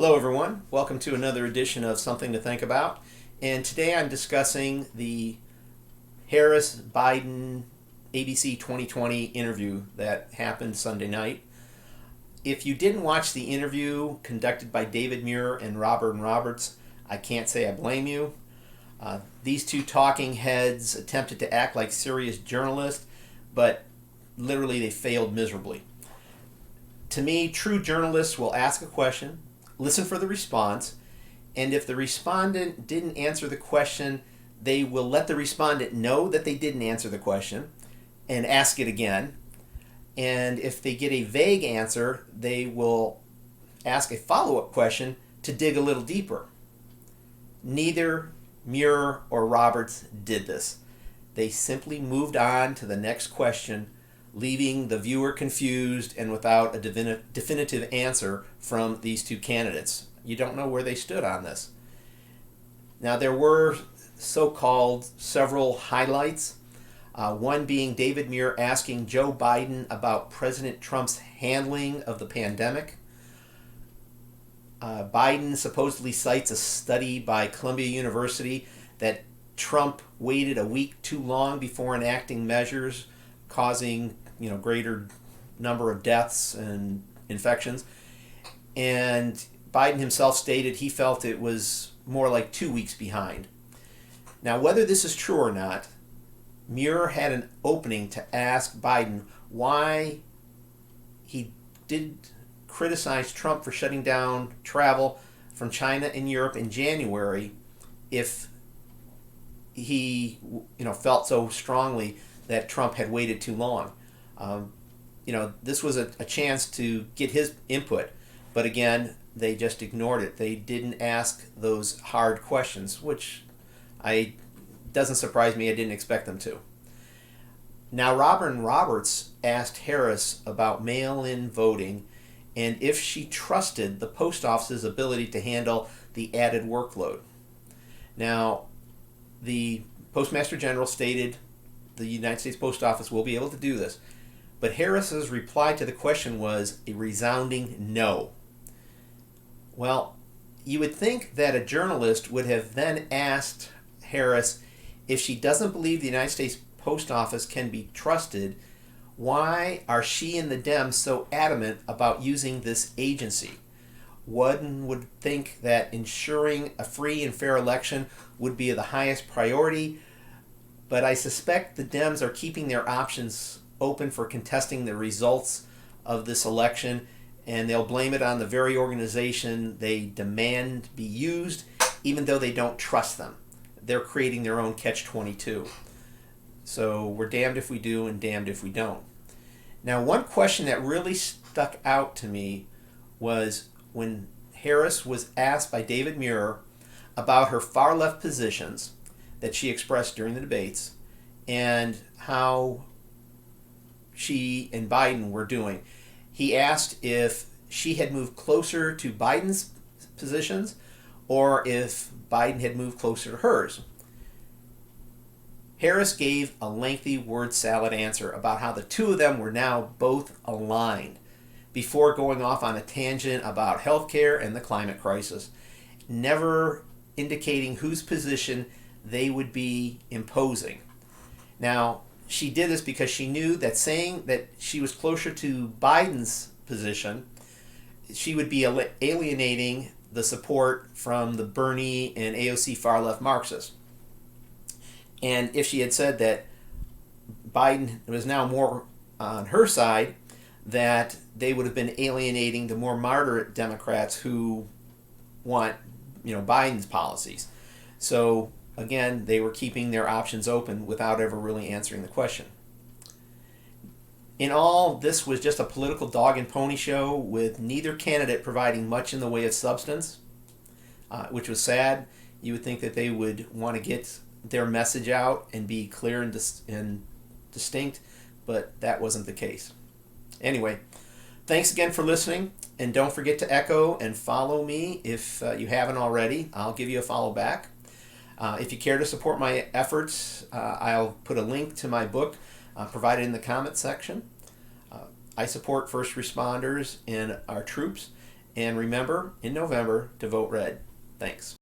Hello everyone, welcome to another edition of Something to Think About. And today I'm discussing the Harris-Biden ABC 2020 interview that happened Sunday night. If you didn't watch the interview conducted by David Muir and Robert Roberts, I can't say I blame you. These two talking heads attempted to act like serious journalists, but literally they failed miserably. To me, true journalists will ask a question, listen for the response, and if the respondent didn't answer the question, they will let the respondent know that they didn't answer the question and ask it again. And if they get a vague answer, they will ask a follow-up question to dig a little deeper. Neither Muir or Roberts did this. They simply moved on to the next question, leaving the viewer confused and without a definitive answer from these two candidates. You don't know where they stood on this. Now, there were so-called several highlights, one being David Muir asking Joe Biden about President Trump's handling of the pandemic. Biden supposedly cites a study by Columbia University that Trump waited a week too long before enacting measures causing greater number of deaths and infections. And Biden himself stated he felt it was more like 2 weeks behind. Now, whether this is true or not, Muir had an opening to ask Biden why he did criticize Trump for shutting down travel from China and Europe in January if he felt so strongly that Trump had waited too long. This was a chance to get his input, but again, they just ignored it. They didn't ask those hard questions, which doesn't surprise me. I didn't expect them to. Now, Robert Roberts asked Harris about mail-in voting and if she trusted the post office's ability to handle the added workload. Now, the Postmaster General stated the United States Post Office will be able to do this, but Harris's reply to the question was a resounding no. Well, you would think that a journalist would have then asked Harris if she doesn't believe the United States Post Office can be trusted, why are she and the Dems so adamant about using this agency? One would think that ensuring a free and fair election would be the highest priority, but I suspect the Dems are keeping their options open for contesting the results of this election, and they'll blame it on the very organization they demand be used, even though they don't trust them. They're creating their own catch-22. So we're damned if we do and damned if we don't. Now, one question that really stuck out to me was when Harris was asked by David Muir about her far-left positions that she expressed during the debates and how she and Biden were doing. He asked if she had moved closer to Biden's positions or if Biden had moved closer to hers. Harris gave a lengthy word salad answer about how the two of them were now both aligned before going off on a tangent about healthcare and the climate crisis, never indicating whose position they would be imposing. Now, she did this because she knew that saying that she was closer to Biden's position, she would be alienating the support from the Bernie and AOC far-left Marxists. And if she had said that Biden was now more on her side, that they would have been alienating the more moderate Democrats who want, Biden's policies. So again, they were keeping their options open without ever really answering the question. In all, this was just a political dog and pony show with neither candidate providing much in the way of substance, which was sad. You would think that they would want to get their message out and be clear and distinct, but that wasn't the case. Anyway, thanks again for listening, and don't forget to echo and follow me if you haven't already. I'll give you a follow back. If you care to support my efforts, I'll put a link to my book provided in the comment section. I support first responders and our troops, And remember, in November, to vote red. Thanks.